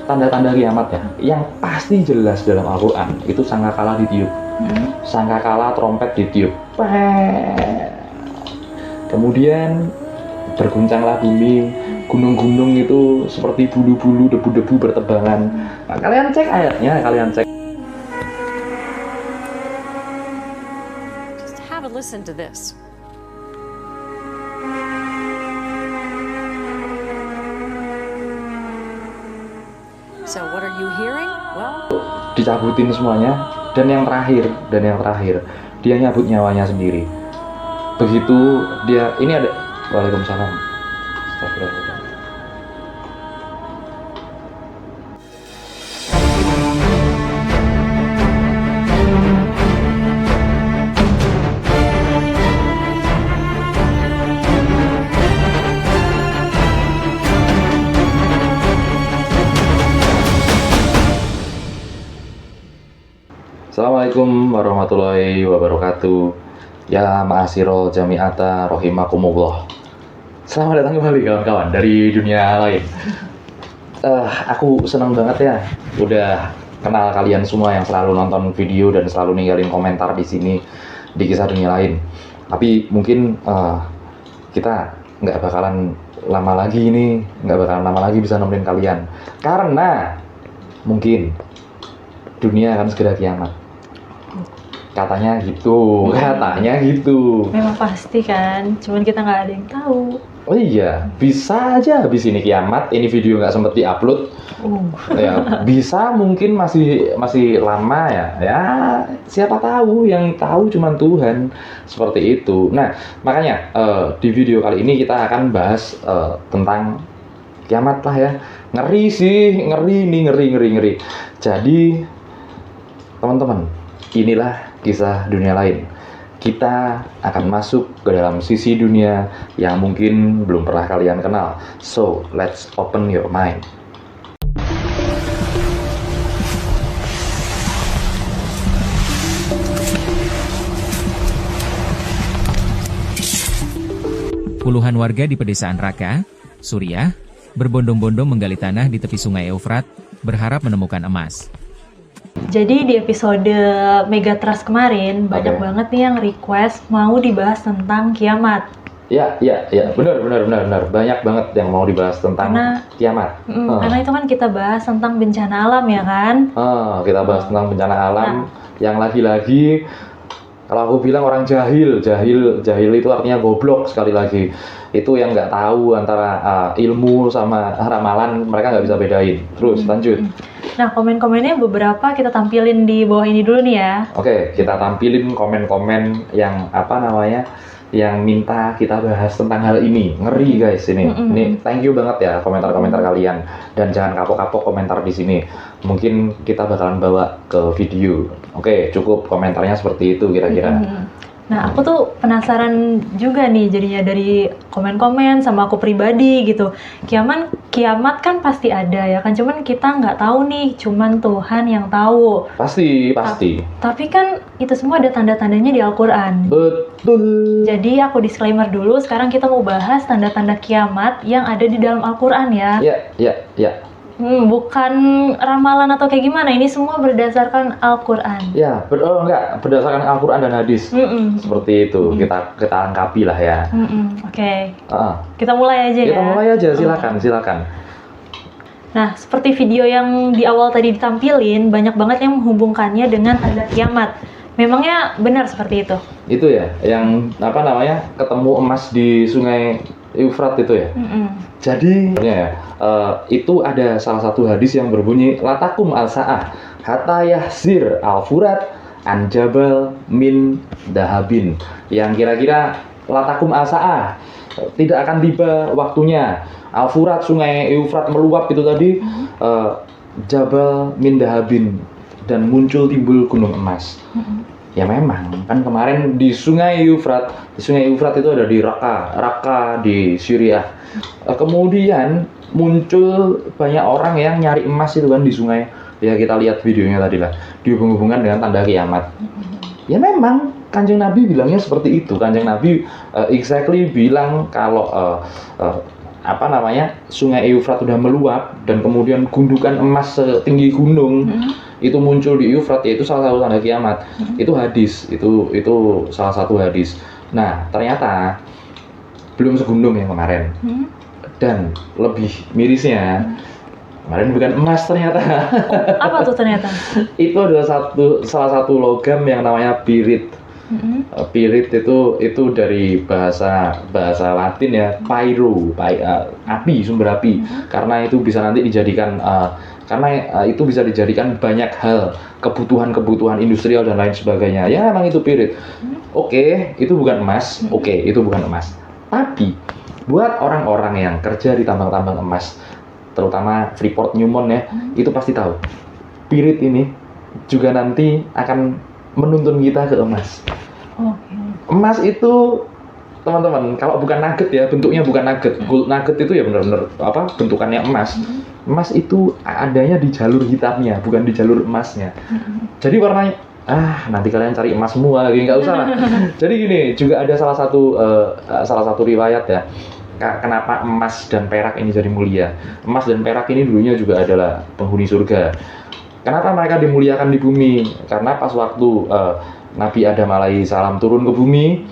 tanda-tanda kiamat ya, yang pasti jelas dalam Al-Quran itu sangkakala ditiup, sangkakala trompet ditiup, kemudian berguncanglah bumi, gunung-gunung itu seperti bulu-bulu, debu-debu bertebangan. Nah, kalian cek ayatnya, kalian cek. Just have a listen to this. So what are you hearing? Well, Dicabutin semuanya, dan yang terakhir dia nyabut nyawanya sendiri. Begitu dia, ini ada, waalaikumsalam. Astagfirullah. Assalamualaikum warahmatullahi wabarakatuh. Ya ma'asyiral jami'ata rahimakumullah. Selamat datang kembali kawan-kawan dari dunia lain. Aku senang banget ya udah kenal kalian semua yang selalu nonton video dan selalu ninggalin komentar di sini di Kisah Dunia Lain. Tapi mungkin kita nggak bakalan lama lagi bisa nemenin kalian karena mungkin dunia akan segera kiamat. Katanya gitu. Memang pasti kan, cuman kita nggak ada yang tahu. Oh iya, bisa aja habis ini kiamat, ini video nggak sempet diupload. Ya, bisa mungkin masih lama ya. Ya, siapa tahu, yang tahu cuman Tuhan. Seperti itu. Nah, makanya di video kali ini kita akan bahas tentang kiamat lah ya. Ngeri sih, ngeri. Jadi, teman-teman, inilah kisah dunia lain. Kita akan masuk ke dalam sisi dunia yang mungkin belum pernah kalian kenal. So, let's open your mind. Puluhan warga di pedesaan Raqqa, Suriah, berbondong-bondong menggali tanah di tepi sungai Eufrat, berharap menemukan emas. Jadi di episode Megatrust kemarin banyak banget nih yang request mau dibahas tentang kiamat. Ya, benar. Banyak banget yang mau dibahas tentang kiamat. Karena itu kan kita bahas tentang bencana alam ya kan? Kita bahas tentang bencana alam yang lagi-lagi kalau aku bilang orang jahil itu artinya goblok sekali lagi. Itu yang nggak tahu antara ilmu sama ramalan, mereka nggak bisa bedain. Terus lanjut. Nah, komen-komennya beberapa kita tampilin di bawah ini dulu nih ya. Oke, kita tampilin komen-komen yang yang minta kita bahas tentang hal ini. Ngeri guys ini. Ini thank you banget ya komentar-komentar kalian, dan jangan kapok-kapok komentar di sini. Mungkin kita bakalan bawa ke video. Oke, cukup komentarnya seperti itu kira-kira. Nah, aku tuh penasaran juga nih jadinya dari komen-komen sama aku pribadi gitu. Kiamat kan pasti ada ya kan, cuman kita nggak tahu nih, cuman Tuhan yang tahu. Pasti. Tapi kan itu semua ada tanda-tandanya di Al-Quran. Betul. Jadi aku disclaimer dulu, sekarang kita mau bahas tanda-tanda kiamat yang ada di dalam Al-Quran ya. Ya. Bukan ramalan atau kayak gimana, ini semua berdasarkan Al-Quran. Ya, berdasarkan Al-Quran dan hadis. Seperti itu, kita lengkapi lah ya. Oke. Kita mulai aja ya. Kita mulai aja, silakan. Nah, seperti video yang di awal tadi ditampilin, banyak banget yang menghubungkannya dengan tanda kiamat. Memangnya benar seperti itu? Itu ya, yang ketemu emas di sungai Eufrat itu ya. Jadi itu ada salah satu hadis yang berbunyi latakum al-sa'ah hatta yahzir al-furat an jabal min dahabin, yang kira-kira latakum al-sa'ah tidak akan tiba waktunya al-furat, sungai Eufrat meluap itu tadi, jabal min dahabin, dan timbul gunung emas. Ya memang, kan kemarin di Sungai Eufrat itu ada di Raqqa di Suriah. Kemudian muncul banyak orang yang nyari emas itu kan di sungai. Ya kita lihat videonya tadi lah, dihubung-hubungkan dengan tanda kiamat. Ya memang, Kanjeng Nabi bilangnya seperti itu. Kanjeng Nabi exactly bilang kalau apa namanya, Sungai Eufrat udah meluap dan kemudian gundukan emas setinggi gunung itu muncul di Eufrat, yaitu salah satu tanda kiamat. Itu hadis, itu salah satu hadis. Nah, ternyata belum segundung yang kemarin. Dan lebih mirisnya, kemarin bukan emas ternyata. Apa tuh ternyata? Itu adalah salah satu logam yang namanya pirit. Pirit itu dari bahasa Latin ya, pyro, api, sumber api. Karena itu bisa nanti dijadikan itu bisa dijadikan banyak hal, kebutuhan industrial dan lain sebagainya. Ya emang itu pirit. Oke, itu bukan emas. Oke, itu bukan emas. Tapi buat orang-orang yang kerja di tambang-tambang emas, terutama Freeport Newmont ya, itu pasti tahu. Pirit ini juga nanti akan menuntun kita ke emas. Emas itu, teman-teman, kalau bukan nugget ya, bentuknya bukan nugget. Gold nugget itu ya benar-benar bentukannya emas. Emas itu adanya di jalur hitamnya, bukan di jalur emasnya. Jadi warnanya, nanti kalian cari emas semua lagi, nggak usah lah. Jadi gini, juga ada salah satu riwayat ya. Kenapa emas dan perak ini jadi mulia? Emas dan perak ini dulunya juga adalah penghuni surga. Kenapa mereka dimuliakan di bumi? Karena pas waktu Nabi Adam alaihi salam turun ke bumi,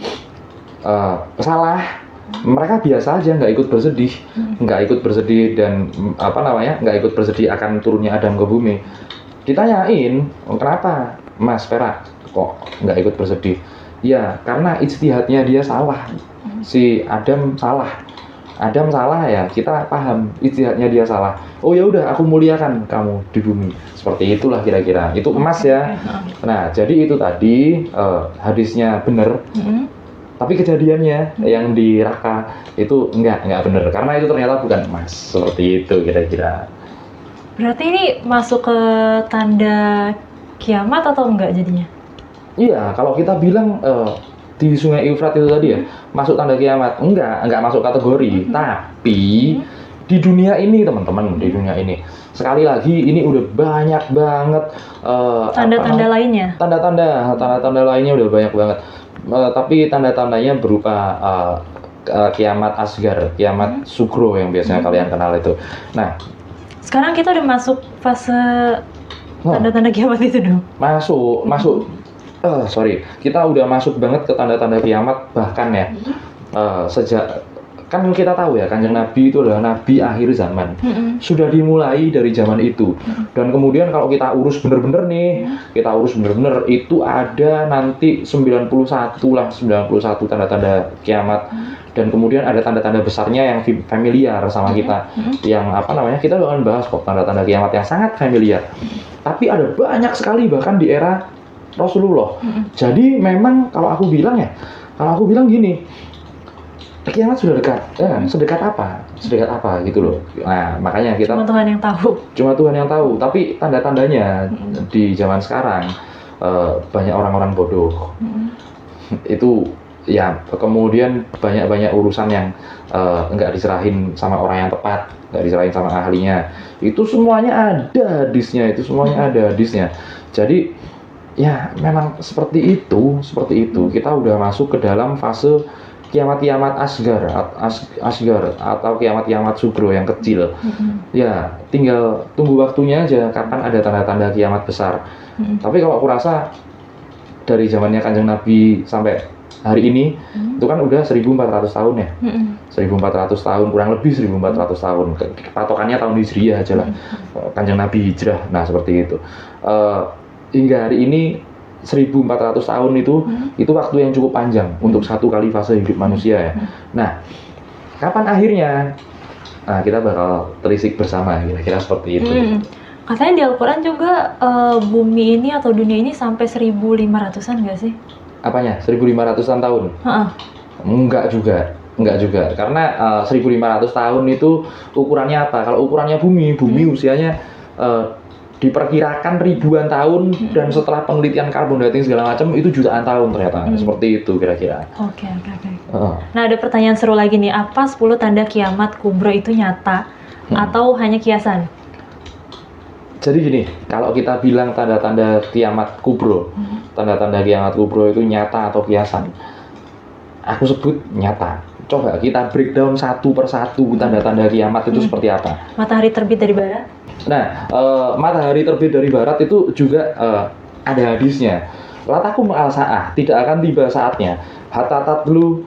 salah, mereka biasa aja, nggak ikut bersedih dan nggak ikut bersedih akan turunnya Adam ke bumi. Ditanyain, kenapa Mas perak kok nggak ikut bersedih? Ya, karena ijtihadnya dia salah. Si Adam salah ya, kita paham ijtihadnya dia salah. Oh ya udah, aku muliakan kamu di bumi. Seperti itulah kira-kira. Itu emas ya. Nah, jadi itu tadi hadisnya benar. Tapi kejadiannya yang di Raqqa itu enggak benar, karena itu ternyata bukan emas. Seperti itu kira-kira. Berarti ini masuk ke tanda kiamat atau enggak jadinya? Iya, kalau kita bilang di Sungai Eufrat itu tadi ya, masuk tanda kiamat. Enggak masuk kategori. Tapi di dunia ini, teman-teman, di dunia ini, sekali lagi ini udah banyak banget tanda-tanda lainnya. Tanda-tanda lainnya udah banyak banget. Tapi tanda-tandanya berupa kiamat asgar, kiamat sugro yang biasanya kalian kenal itu. Nah, sekarang kita udah masuk fase tanda-tanda kiamat itu dong. Masuk. Kita udah masuk banget ke tanda-tanda kiamat, bahkan ya sejak, kan kita tahu ya, Kanjeng Nabi itu adalah Nabi akhir zaman. Sudah dimulai dari zaman itu. Dan kemudian kalau kita urus bener-bener itu ada nanti 91 tanda-tanda kiamat. Dan kemudian ada tanda-tanda besarnya yang familiar sama kita. Yang kita akan bahas kok tanda-tanda kiamat yang sangat familiar. Tapi ada banyak sekali bahkan di era Rasulullah. Jadi memang kalau aku bilang gini, kiamat sudah dekat, ya kan? Sedekat apa gitu loh. Nah, makanya kita cuma Tuhan yang tahu. Tapi tanda-tandanya di zaman sekarang banyak orang-orang bodoh. Itu ya, kemudian banyak urusan yang nggak diserahin sama orang yang tepat, nggak diserahin sama ahlinya. Itu semuanya ada hadisnya. Jadi ya memang seperti itu. Kita udah masuk ke dalam fase kiamat asgar atau kiamat sugro yang kecil. Ya, tinggal tunggu waktunya aja kapan ada tanda-tanda kiamat besar. Tapi kalau aku rasa dari zamannya Kanjeng Nabi sampai hari ini itu kan udah 1400 tahun ya. 1400 tahun, kurang lebih 1400 tahun. Patokannya tahun Hijriah aja lah. Kanjeng Nabi hijrah. Nah, seperti itu. Hingga hari ini 1400 tahun itu waktu yang cukup panjang untuk satu kali fase hidup manusia ya. Nah, kapan akhirnya? Nah, kita bakal telisik bersama, kira-kira seperti itu. Katanya di Al-Quran juga bumi ini atau dunia ini sampai 1500-an nggak sih? Apanya? 1500-an tahun? Enggak juga. Karena 1500 tahun itu ukurannya apa? Kalau ukurannya bumi usianya diperkirakan ribuan tahun, dan setelah penelitian carbon dating segala macam itu jutaan tahun ternyata. Seperti itu kira-kira. Oke. Nah, ada pertanyaan seru lagi nih. Apa 10 tanda kiamat kubro itu nyata atau hanya kiasan? Jadi gini, kalau kita bilang tanda-tanda kiamat kubro, tanda-tanda kiamat kubro itu nyata atau kiasan, aku sebut nyata. Coba kita breakdown satu persatu tanda-tanda kiamat itu seperti apa. Matahari terbit dari barat. Nah, matahari terbit dari barat itu juga ada hadisnya. Latakum al-sa'ah, tidak akan tiba saatnya. Hatta tatlu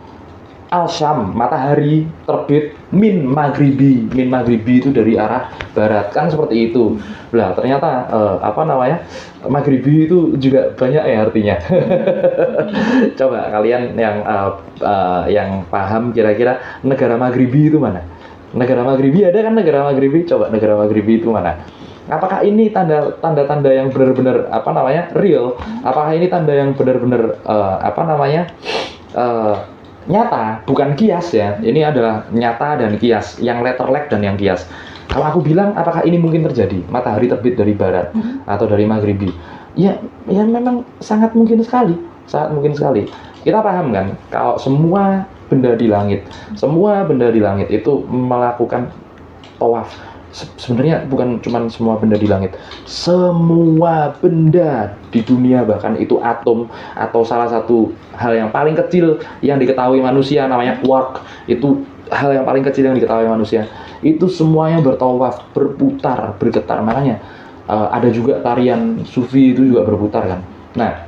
al-syam, matahari terbit min maghribi. Min maghribi itu dari arah barat, kan seperti itu. Lah, ternyata maghribi itu juga banyak ya artinya. Coba kalian yang paham kira-kira negara maghribi itu mana? Negara maghribi ada kan negara maghribi? Coba negara maghribi itu mana? Apakah ini tanda-tanda yang benar-benar real? Apakah ini tanda yang benar-benar nyata, bukan kias ya. Ini adalah nyata dan kias, yang letter lag dan yang kias. Kalau aku bilang apakah ini mungkin terjadi? Matahari terbit dari barat atau dari maghribi? Ya memang sangat mungkin sekali, sangat mungkin sekali. Kita paham kan kalau semua benda di langit itu melakukan tawaf. Sebenarnya bukan cuma semua benda di langit, semua benda di dunia, bahkan itu atom atau salah satu hal yang paling kecil yang diketahui manusia namanya quark, itu hal yang paling kecil yang diketahui manusia, itu semuanya bertawaf, berputar, bergetar. Makanya ada juga tarian sufi itu juga berputar kan. Nah,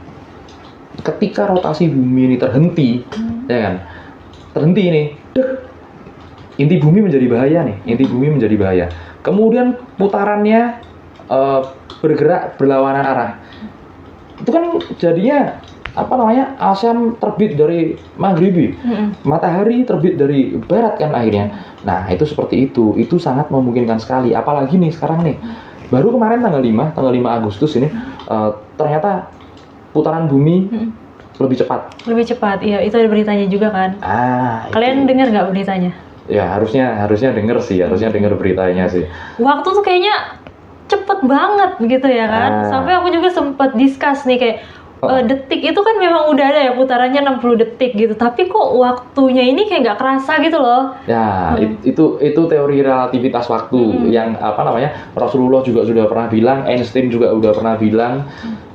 ketika rotasi bumi ini terhenti, ya kan, terhenti ini, inti bumi menjadi bahaya. Kemudian putarannya bergerak berlawanan arah. Itu kan jadinya al-syam terbit dari maghribi, matahari terbit dari barat kan akhirnya. Nah, itu seperti itu. Itu sangat memungkinkan sekali. Apalagi nih sekarang nih, baru kemarin tanggal 5 Agustus ini ternyata putaran bumi lebih cepat. Lebih cepat, iya. Itu ada beritanya juga kan. Kalian dengar nggak beritanya? Ya harusnya denger beritanya sih. Waktu tuh kayaknya cepet banget gitu ya kan. Sampai aku juga sempat discuss nih kayak detik itu kan memang udah ada ya putarannya 60 detik gitu. Tapi kok waktunya ini kayak nggak kerasa gitu loh. Ya, itu teori relativitas waktu yang Rasulullah juga sudah pernah bilang, Einstein juga udah pernah bilang.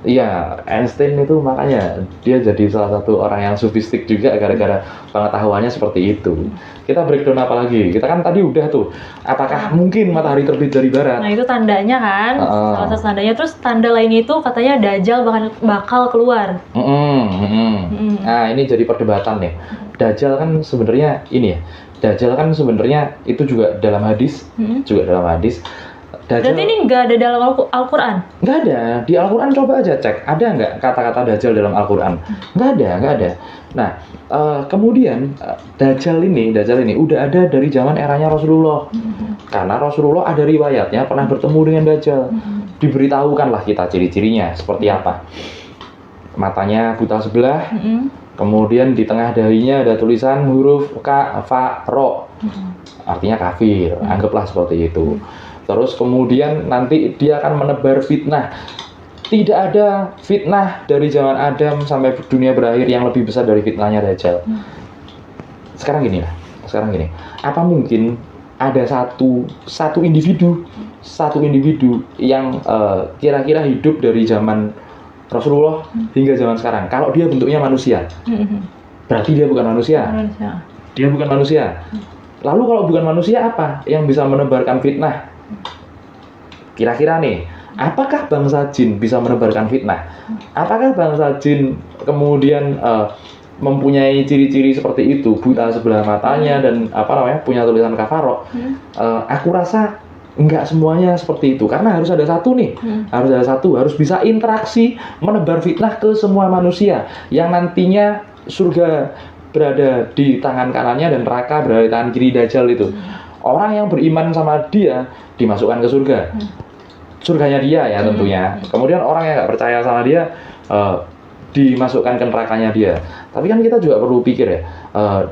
Iya, Einstein itu makanya dia jadi salah satu orang yang sofistik juga gara-gara pengetahuannya seperti itu. Kita breakdown apa lagi? Kita kan tadi udah tuh, apakah mungkin matahari terbit dari barat? Nah, itu tandanya kan, salah satu tandanya. Terus tanda lain itu katanya Dajjal bakal keluar. Nah, ini jadi perdebatan nih. Dajjal kan sebenarnya itu juga dalam hadis, Dajjal, berarti ini nggak ada dalam Al-Quran? Nggak ada. Di Al-Quran coba aja cek. Ada nggak kata-kata Dajjal dalam Al-Quran? Nggak ada. Nah, kemudian Dajjal ini udah ada dari zaman eranya Rasulullah. Karena Rasulullah ada riwayatnya pernah bertemu dengan Dajjal. Diberitahukanlah kita ciri-cirinya seperti apa. Matanya buta sebelah. Kemudian di tengah dahinya ada tulisan huruf kafaro. Artinya kafir. Anggaplah seperti itu. Terus kemudian nanti dia akan menebar fitnah. Tidak ada fitnah dari zaman Adam sampai dunia berakhir yang lebih besar dari fitnahnya Dajjal. Sekarang gini. Apa mungkin ada satu individu yang kira-kira hidup dari zaman Rasulullah hingga zaman sekarang? Kalau dia bentuknya manusia, berarti dia bukan manusia. Dia bukan manusia. Lalu kalau bukan manusia, apa yang bisa menebarkan fitnah? Kira-kira nih, apakah bangsa jin bisa menebarkan fitnah? Apakah bangsa jin kemudian mempunyai ciri-ciri seperti itu, buta sebelah matanya dan punya tulisan kafaro? Aku rasa enggak semuanya seperti itu, karena harus ada satu nih, harus bisa interaksi menebar fitnah ke semua manusia yang nantinya surga berada di tangan kanannya dan neraka berada di tangan kiri Dajjal itu. Orang yang beriman sama dia dimasukkan ke surga. Surganya dia ya tentunya. Kemudian orang yang nggak percaya sama dia dimasukkan ke nerakanya dia. Tapi kan kita juga perlu pikir ya,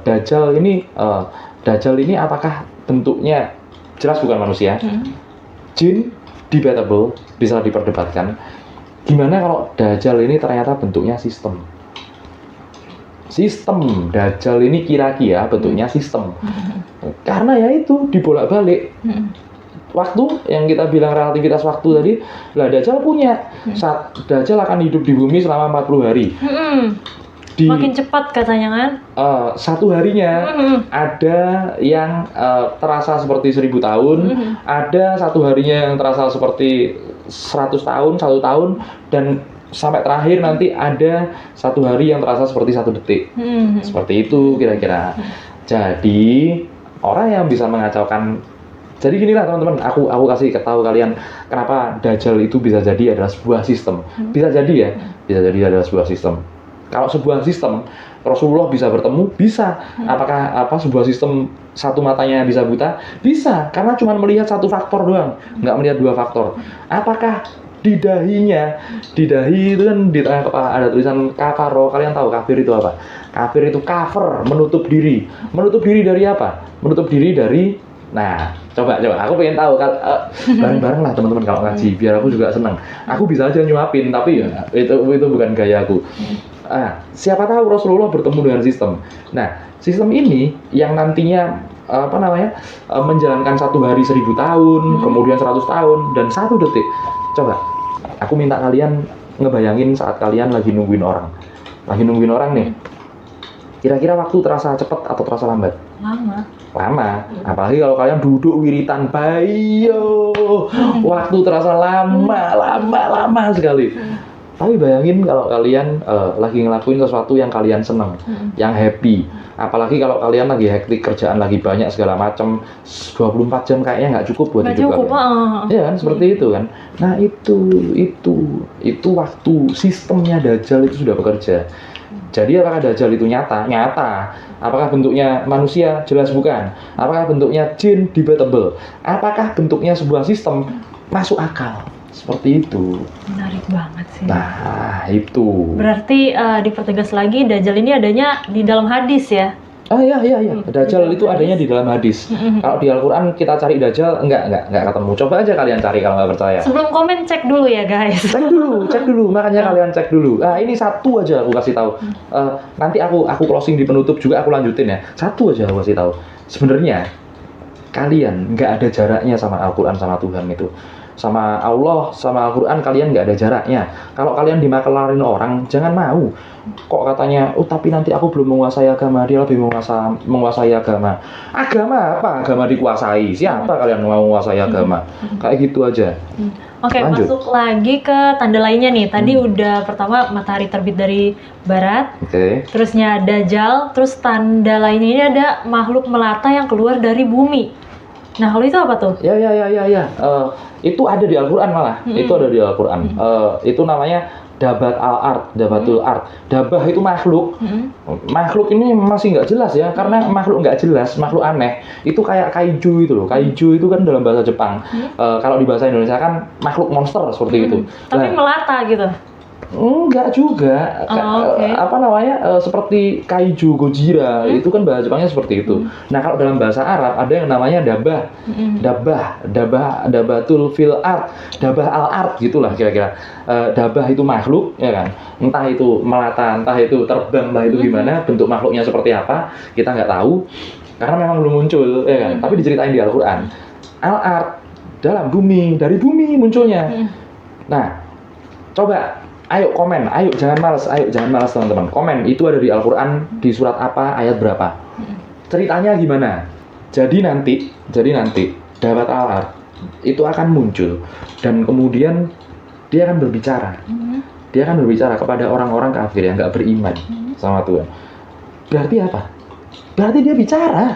Dajjal ini apakah bentuknya jelas bukan manusia? Jin debatable, bisa diperdebatkan. Gimana kalau Dajjal ini ternyata bentuknya sistem? Dajjal ini kira-kira bentuknya sistem. Karena ya itu dibolak-balik. Waktu yang kita bilang relativitas waktu tadi, lah Dajjal punya. Dajjal akan hidup di bumi selama 40 hari. Makin cepat katanya kan? Satu harinya ada yang terasa seperti 1000 tahun, ada satu harinya yang terasa seperti 100 tahun, 1 tahun, dan sampai terakhir nanti ada satu hari yang terasa seperti 1 detik. Seperti itu kira-kira. Jadi orang yang bisa mengacaukan. Jadi ginilah teman-teman, aku kasih tahu kalian kenapa Dajjal itu bisa jadi adalah sebuah sistem. Bisa jadi ya, bisa jadi adalah sebuah sistem. Kalau sebuah sistem Rasulullah bisa bertemu, bisa. Apakah sebuah sistem satu matanya bisa buta? Bisa, karena cuma melihat satu faktor doang, nggak melihat 2 faktor. Apakah di dahinya, di dahi itu kan di tengah kepala ada tulisan kafaro. Kalian tahu kafir itu apa? Kafir itu cover, menutup diri. Menutup diri dari apa? Menutup diri dari, nah, coba aku pengen tahu kan, bareng-bareng lah teman-teman kalau ngaji, biar aku juga seneng. Aku bisa aja nyuapin, tapi ya, itu bukan gaya aku. Siapa tahu Rasulullah bertemu dengan sistem. Nah, sistem ini yang nantinya menjalankan satu hari 1000 tahun, kemudian 100 tahun, dan 1 detik. Coba, aku minta kalian ngebayangin saat kalian lagi nungguin orang. Lagi nungguin orang nih. Kira-kira waktu terasa cepat atau terasa lambat? Lama. Apalagi kalau kalian duduk wiritan bayo. Waktu terasa lama sekali. Tapi bayangin kalau kalian lagi ngelakuin sesuatu yang kalian seneng, yang happy. Apalagi kalau kalian lagi hektik, kerjaan lagi banyak segala macam, 24 jam kayaknya nggak cukup buat hidup kalian. Iya kan, seperti itu kan. Nah itu waktu sistemnya Dajjal itu sudah bekerja. Jadi apakah Dajjal itu nyata? Nyata. Apakah bentuknya manusia? Jelas bukan. Apakah bentuknya jin? Debatable. Apakah bentuknya sebuah sistem? Masuk akal. Seperti itu. Menarik banget sih. Nah, itu. Berarti dipertegas lagi, Dajjal ini adanya di dalam hadis ya? Iya. Dajjal itu adanya di dalam hadis. Kalau di Al-Quran kita cari Dajjal, enggak ketemu. Coba aja kalian cari kalau nggak percaya. Sebelum komen cek dulu ya guys. Cek dulu. Makanya kalian cek dulu. Ini satu aja aku kasih tahu. Nanti aku closing di penutup juga aku lanjutin ya. Satu aja aku kasih tahu. Sebenarnya kalian nggak ada jaraknya sama Al-Quran sama Tuhan itu. Sama Allah, sama Al-Quran kalian nggak ada jaraknya. Kalau kalian dimakelarin orang, jangan mau. Kok katanya, tapi nanti aku belum menguasai agama, dia lebih menguasai agama. Agama apa? Agama dikuasai. Siapa kalian mau menguasai agama? Kayak gitu aja. Oke, Lanjut. masuk lagi ke tanda lainnya nih. Tadi udah pertama matahari terbit dari barat. Oke. Terusnya Dajjal, terus tanda lainnya ini ada makhluk melata yang keluar dari bumi. Nah, kalau itu apa tuh? Ya. Itu ada di Al-Quran malah. Itu ada di Al-Quran. Itu namanya Dabat al-Ard, Dabatul Ard. Dabah itu makhluk. Makhluk ini masih nggak jelas ya, karena makhluk nggak jelas, makhluk aneh. Itu kayak kaiju itu loh. Kaiju itu kan dalam bahasa Jepang. Kalau di bahasa Indonesia kan makhluk monster seperti itu. Tapi melata gitu. Enggak juga. Seperti kaiju, Gojira, itu kan bahasa Jepangnya seperti itu. Nah, kalau dalam bahasa Arab ada yang namanya dabah. Dabatul fil ard, dabah al ard gitulah kira-kira. Dabah itu makhluk, ya kan. Entah itu melata, entah itu terbang, entah itu gimana, bentuk makhluknya seperti apa, kita nggak tahu karena memang belum muncul, ya kan. Tapi diceritain di Al-Qur'an. Al ard dalam bumi, dari bumi munculnya. Nah, coba ayo komen, jangan malas teman-teman. Komen, itu ada di Al-Quran, di surat apa, ayat berapa. Ceritanya gimana? Jadi nanti Dabat al-Ard itu akan muncul, dan kemudian dia akan berbicara. Dia akan berbicara kepada orang-orang kafir yang nggak beriman sama Tuhan. Berarti apa? Berarti dia bicara.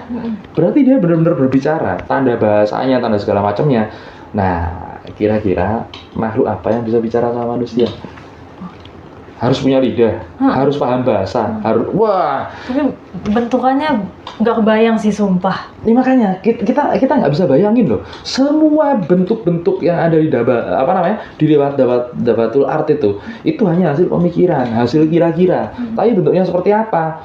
Berarti dia benar-benar berbicara. Tanda bahasanya, tanda segala macamnya. Nah, kira-kira makhluk apa yang bisa bicara sama manusia? Harus punya lidah, harus paham bahasa, Tapi bentukannya nggak kebayang sih, sumpah. Ini makanya kita nggak bisa bayangin loh. Semua bentuk-bentuk yang ada di Dabatul Ard itu hanya hasil pemikiran, hasil kira-kira. Tapi bentuknya seperti apa?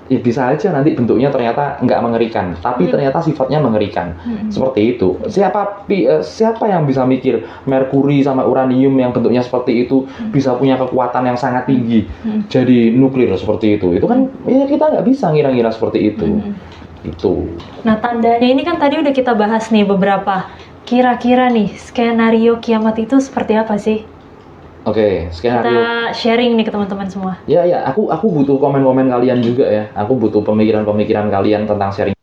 Ya bisa aja nanti bentuknya ternyata nggak mengerikan, tapi ternyata sifatnya mengerikan. Seperti itu. Siapa yang bisa mikir merkuri sama uranium yang bentuknya seperti itu bisa punya kekuatan yang sangat tinggi, jadi nuklir seperti itu. Itu kan ya kita nggak bisa ngira-ngira seperti itu. Itu. Nah, tandanya ini kan tadi udah kita bahas nih beberapa. Kira-kira nih skenario kiamat itu seperti apa sih? Oke, skenario. Kita sharing nih ke teman-teman semua. Ya, aku butuh komen-komen kalian juga ya. Aku butuh pemikiran-pemikiran kalian tentang sharing.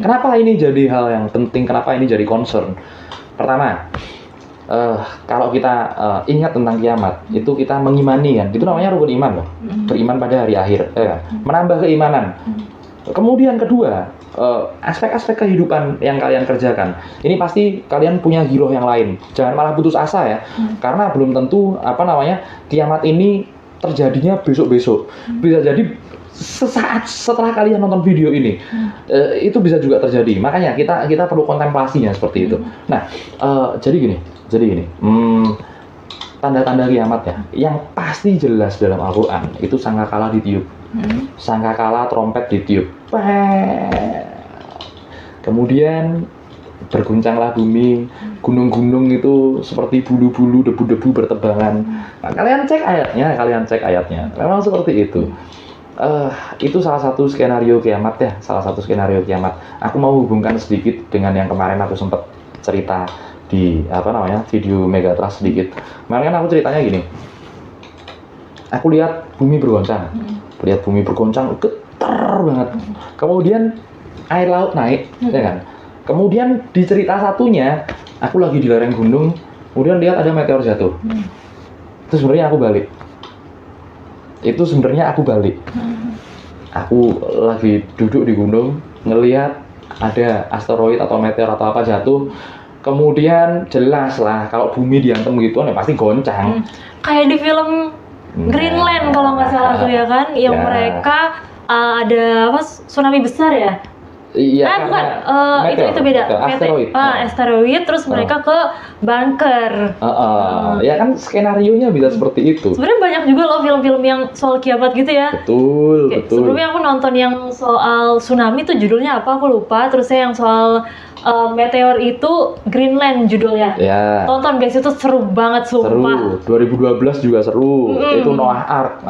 Kenapa ini jadi hal yang penting? Kenapa ini jadi concern? Pertama, kalau kita ingat tentang kiamat, itu kita mengimani kan. Itu namanya rukun iman loh. Beriman pada hari akhir, ya kan? Menambah keimanan. Kemudian kedua, aspek-aspek kehidupan yang kalian kerjakan. Ini pasti kalian punya giroh yang lain. Jangan malah putus asa ya. Karena belum tentu kiamat ini terjadinya besok-besok. Bisa jadi sesaat setelah kalian nonton video ini. Itu bisa juga terjadi. Makanya kita perlu kontemplasinya seperti itu. Nah, jadi gini. Tanda-tanda kiamat ya, yang pasti jelas dalam Al-Quran itu sangkakala ditiup. Sangkakala trompet ditiup. Kemudian berguncanglah bumi, gunung-gunung itu seperti bulu-bulu, debu-debu bertebangan. Nah, kalian cek ayatnya. Memang seperti itu. Itu salah satu skenario kiamat ya, Aku mau hubungkan sedikit dengan yang kemarin aku sempat cerita di video Megatrust sedikit. Kemarin kan aku ceritanya gini. Aku lihat bumi bergoncang. Getar banget. Kemudian air laut naik, ya kan? Kemudian di cerita satunya, aku lagi di lereng gunung, kemudian lihat ada meteor jatuh. Itu sebenarnya aku balik. Aku lagi duduk di gunung, ngelihat ada asteroid atau meteor atau apa jatuh. Kemudian jelas lah kalau bumi diantem gituan ya pasti goncang. Kayak di film Greenland kalau nggak salah tuh ya kan, yang mereka ada tsunami besar ya? Iya, bukan, itu beda. Asteroid, terus mereka ke bunker. Ya kan skenarionya bisa seperti itu. Sebenarnya banyak juga loh film-film yang soal kiamat gitu ya. Betul. Sebelumnya aku nonton yang soal tsunami tuh judulnya apa aku lupa. Terus yang soal meteor itu Greenland judulnya. Ya. Tonton guys, itu seru banget sumpah. Seru. 2012 juga seru. Itu Noah Ark,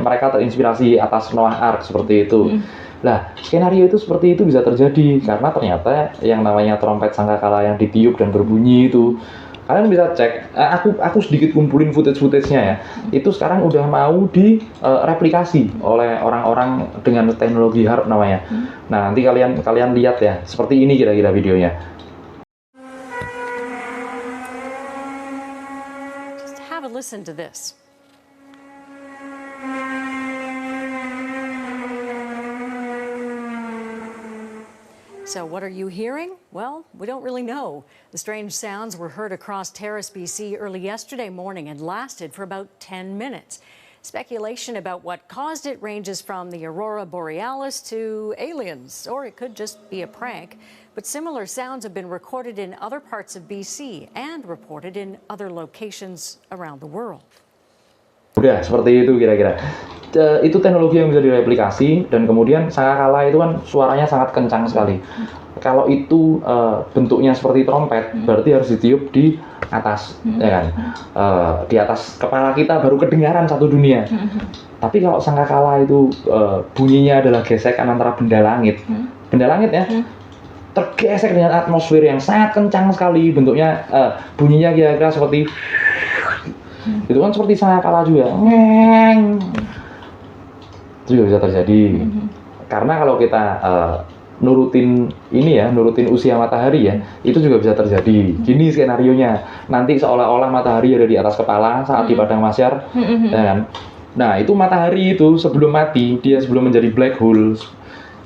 mereka terinspirasi atas Noah Ark seperti itu. Nah, skenario itu seperti itu bisa terjadi karena ternyata yang namanya trompet sangkakala yang ditiup dan berbunyi itu, kalian bisa cek. Aku sedikit kumpulin footage-nya ya. Itu sekarang udah mau direplikasi oleh orang-orang dengan teknologi HARP namanya. Nah, nanti kalian lihat ya. Seperti ini kira-kira videonya. Just have a listen to this. So what are you hearing? Well, we don't really know. The strange sounds were heard across Terrace, BC early yesterday morning and lasted for about 10 minutes. Speculation about what caused it ranges from the aurora borealis to aliens, or it could just be a prank. But similar sounds have been recorded in other parts of BC and reported in other locations around the world. Udah, seperti itu kira-kira. Itu teknologi yang bisa direplikasi, dan kemudian sangkakala itu kan suaranya sangat kencang sekali. Kalau itu bentuknya seperti trompet, berarti harus ditiup di atas, ya kan? Di atas kepala kita baru kedengaran satu dunia. Tapi kalau sangkakala itu bunyinya adalah gesekan antara benda langit ya, tergesek dengan atmosfer yang sangat kencang sekali, bentuknya bunyinya kira-kira seperti itu kan, seperti sangkakala juga. Itu juga bisa terjadi. Karena kalau kita nurutin usia matahari ya, itu juga bisa terjadi. Gini skenarionya, nanti seolah-olah matahari ada di atas kepala saat di padang mahsyar, ya kan? Nah, itu matahari itu sebelum mati, dia sebelum menjadi black hole,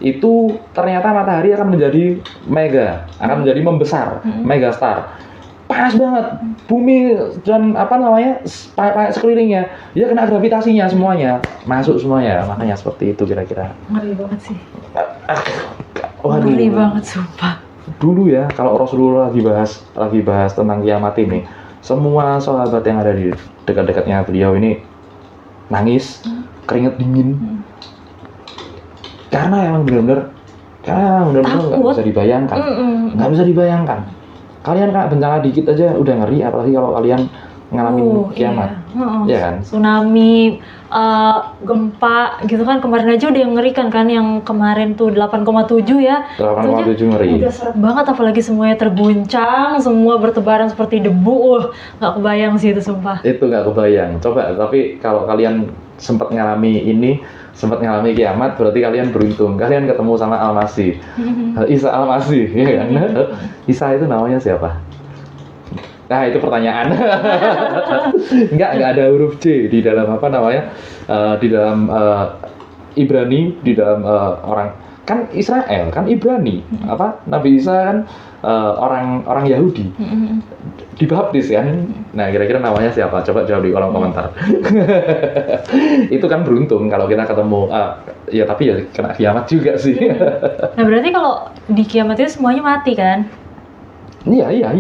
itu ternyata matahari akan menjadi membesar, megastar. Panas banget, bumi dan sekelilingnya, dia kena gravitasinya semuanya, masuk semuanya, makanya seperti itu kira-kira. Ngeri banget sih. Waduh. Ngeri banget sumpah. Dulu ya, kalau Rasulullah lagi bahas tentang kiamat ini, semua sahabat yang ada di dekat-dekatnya beliau ini nangis, keringet dingin, karena emang benar-benar nggak bisa dibayangkan, Kalian kena bencana dikit aja udah ngeri, apalagi kalau kalian ngalamin kiamat, iya. ya kan? Tsunami, gempa gitu kan, kemarin aja udah ngerikan kan, yang kemarin tuh 8,7 ya. 8,7 ngeri. Udah serem banget, apalagi semuanya terguncang, semua bertebaran seperti debu. Nggak kebayang sih itu, sumpah. Itu nggak kebayang. Coba, tapi kalau kalian sempat ngalami kiamat, berarti kalian beruntung. Kalian ketemu sama Al-Masih, Isa Al-Masih, ya kan? Isa itu namanya siapa? Nah, itu pertanyaan. Nggak ada huruf C di dalam apa namanya, di dalam Ibrani, di dalam orang kan Israel kan Ibrani, apa Nabi Isa kan orang Yahudi, dibaptis kan. Nah, kira-kira namanya siapa? Coba jawab di kolom komentar. Itu kan beruntung kalau kita ketemu, ya tapi ya kena kiamat juga sih. Nah, berarti kalau di kiamat itu semuanya mati kan? Iya.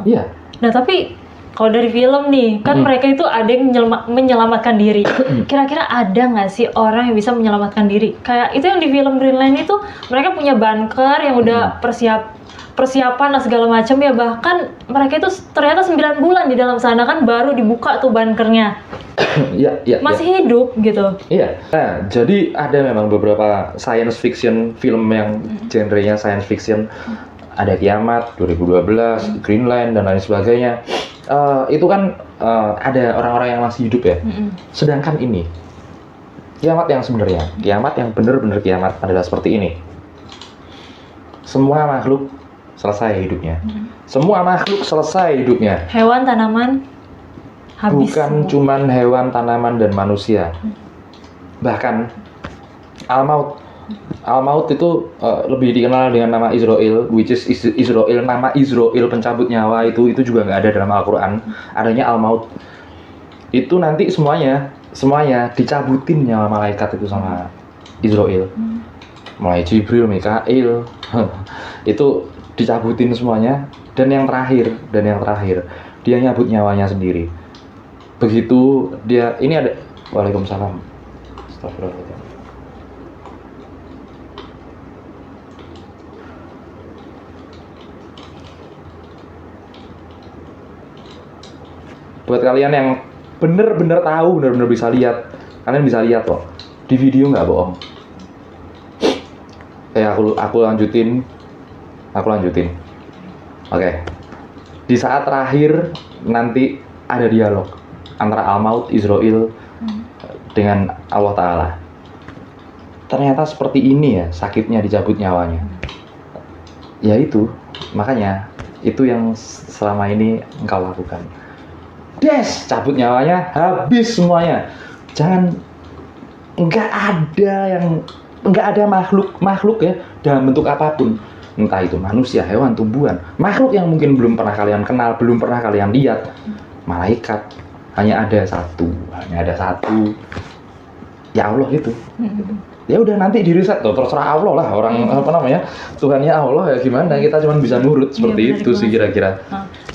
Iya. Nah, tapi kalau dari film nih, kan mereka itu ada yang menyelamatkan diri. Kira-kira ada nggak sih orang yang bisa menyelamatkan diri? Kayak itu yang di film Greenland itu, mereka punya bunker yang udah persiapan dan segala macam ya. Bahkan mereka itu ternyata 9 bulan di dalam sana kan, baru dibuka tuh bunkernya. Iya. Masih hidup gitu. Iya. Nah, jadi ada memang beberapa science fiction film yang genrenya science fiction. Ada Kiamat 2012, Greenland dan lain sebagainya. Itu kan ada orang-orang yang masih hidup ya. Sedangkan ini kiamat yang sebenarnya, kiamat yang benar-benar kiamat adalah seperti ini. Semua makhluk selesai hidupnya. Semua makhluk selesai hidupnya. Hewan, tanaman, habis. Bukan cuman hewan, tanaman, dan manusia. Bahkan Al-Maut itu lebih dikenal dengan nama Israel, which is Israel. Nama Israel pencabut nyawa itu juga nggak ada dalam Al-Quran. Adanya Al-Maut. Itu nanti semuanya dicabutin nyawa malaikat itu sama Israel. Mulai Jibril, Mikail, itu dicabutin semuanya. Dan yang terakhir, dia nyabut nyawanya sendiri. Begitu dia, ini ada, Waalaikumsalam. Astagfirullahaladzim. Buat kalian yang bener-bener tahu, bener-bener bisa lihat, kalian bisa lihat kok di video, nggak bohong. Aku lanjutin. Oke. Di saat terakhir nanti ada dialog antara Al-Maut, Israel dengan Allah Ta'ala. Ternyata seperti ini ya sakitnya dicabut nyawanya. Ya itu, makanya itu yang selama ini engkau lakukan. Cabut nyawanya, habis semuanya. Nggak ada makhluk ya dalam bentuk apapun, entah itu manusia, hewan, tumbuhan, makhluk yang mungkin belum pernah kalian kenal, belum pernah kalian lihat, malaikat, hanya ada satu, ya Allah itu. Ya udah nanti diriset tuh, terserah Allah lah, orang Tuhannya Allah ya, gimana kita cuma bisa nurut seperti itu sih kira-kira.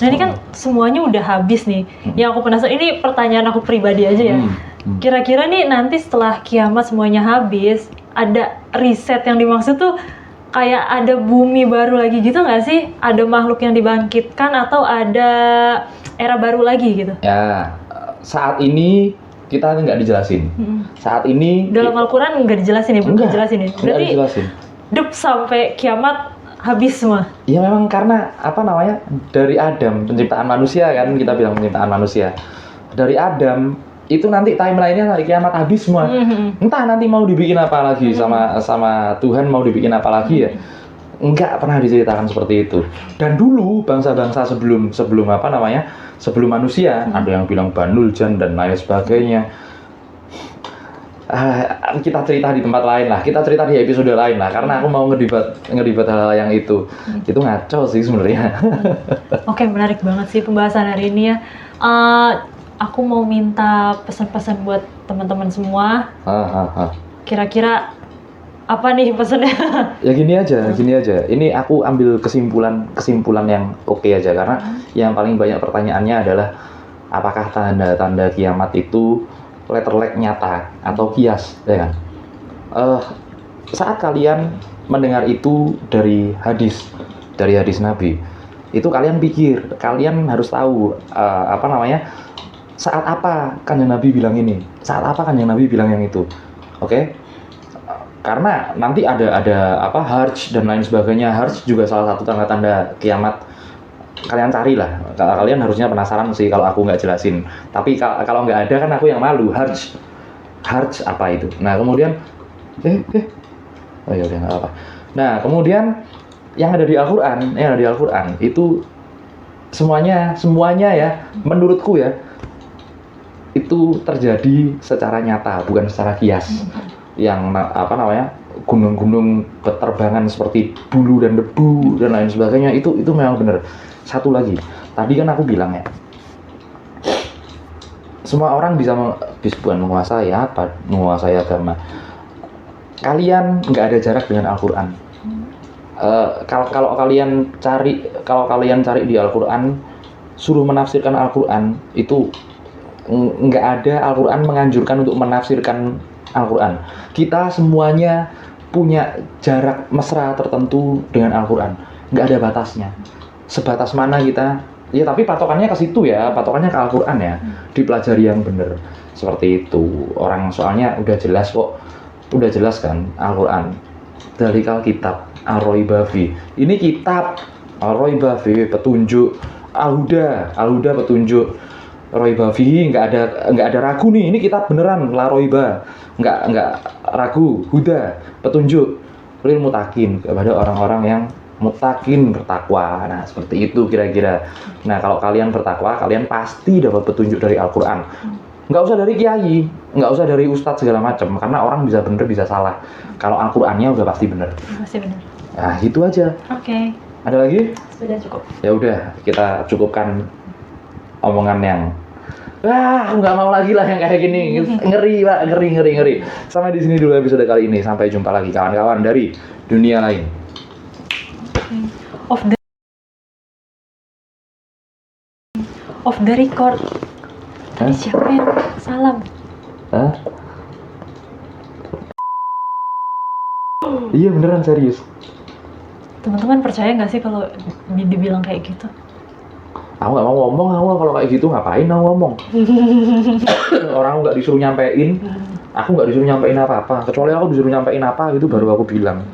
Nah ini kan semuanya udah habis nih. Yang aku penasaran, ini pertanyaan aku pribadi aja ya. Kira-kira nih nanti setelah kiamat semuanya habis, ada riset yang dimaksud tuh kayak ada bumi baru lagi gitu nggak sih? Ada makhluk yang dibangkitkan atau ada era baru lagi gitu? Ya, saat ini kita nggak dijelasin. Saat ini dalam Al-Quran nggak dijelasin ya? Nggak Berarti dijelasin. Hidup sampai kiamat habis semua? Ya memang karena dari Adam, penciptaan manusia kan, kita bilang penciptaan manusia. Dari Adam itu nanti timeline-nya hari kiamat habis semua. Entah nanti mau dibikin apa lagi sama Tuhan, mau dibikin apa lagi ya. Enggak pernah diceritakan seperti itu. Dan dulu bangsa-bangsa sebelum manusia, ada yang bilang Banul Jan dan lain sebagainya. Kita cerita di tempat lain lah, kita cerita di episode lain lah, karena aku mau ngedebat hal yang itu ngaco sih sebenarnya. Oke, menarik banget sih pembahasan hari ini ya. Aku mau minta pesan-pesan buat teman-teman semua. Kira-kira apa nih pesannya? Ya gini aja. Ini aku ambil kesimpulan yang oke aja, karena yang paling banyak pertanyaannya adalah apakah tanda-tanda kiamat itu letterlek nyata atau kias, ya kan? Saat kalian mendengar itu dari hadis Nabi, Itu kalian pikir, kalian harus tahu saat apa Kanjeng Nabi bilang ini, saat apa Kanjeng Nabi bilang yang itu. Oke? Karena nanti ada harj dan lain sebagainya. Harj juga salah satu tanda-tanda kiamat. Kalian carilah. Kalian harusnya penasaran sih kalau aku nggak jelasin. Tapi kalau nggak ada kan aku yang malu. Harj apa itu? Nah kemudian oh ya udah nggak apa. Nah kemudian yang ada di Al-Quran itu semuanya ya menurutku ya itu terjadi secara nyata, bukan secara kias. Yang gunung-gunung beterbangan seperti bulu dan debu dan lain sebagainya itu memang benar. Satu lagi, tadi kan aku bilang ya, semua orang bisa bukan menguasai agama. Kalian nggak ada jarak dengan Al-Quran. Kalau kalian cari di Al-Quran, suruh menafsirkan Al-Quran itu nggak ada. Al-Quran menganjurkan untuk menafsirkan Al-Quran. Kita semuanya punya jarak mesra tertentu dengan Al-Quran, nggak ada batasnya. Sebatas mana kita, ya tapi patokannya ke situ ya, patokannya ke Al-Quran ya, dipelajari yang benar. Seperti itu, orang soalnya udah jelas kan Al-Quran. Dalikal kitab, Ar-Raiba fi. Ini kitab, Ar-Raiba fi, petunjuk. Al-Huda petunjuk. Raiba fihi, nggak ada ragu nih, ini kitab beneran, la roiba, nggak ragu, huda, petunjuk, lil mutakin, kepada orang-orang yang mutakin, bertakwa. Nah seperti itu kira-kira. Nah kalau kalian bertakwa, kalian pasti dapat petunjuk dari Al-Quran. Nggak usah dari kiai, nggak usah dari ustadz segala macam, karena orang bisa bener bisa salah. Kalau Al-Qurannya udah pasti bener. Pasti benar. Nah itu aja. Oke. Ada lagi? Sudah cukup. Ya udah, kita cukupkan omongan yang aku nggak mau lagi lah yang kayak gini. Ngeri Pak, ngeri. Sampai di sini dulu episode kali ini. Sampai jumpa lagi kawan-kawan dari dunia lain. Off the record. Tadi siapa yang salam? Hah? Iya beneran serius. Teman-teman percaya nggak sih kalau dibilang kayak gitu? Aku nggak mau ngomong, kalau kayak gitu ngapain aku ngomong? Orang aku nggak disuruh nyampein, aku nggak disuruh nyampein apa-apa. Kecuali aku disuruh nyampein apa gitu baru aku bilang.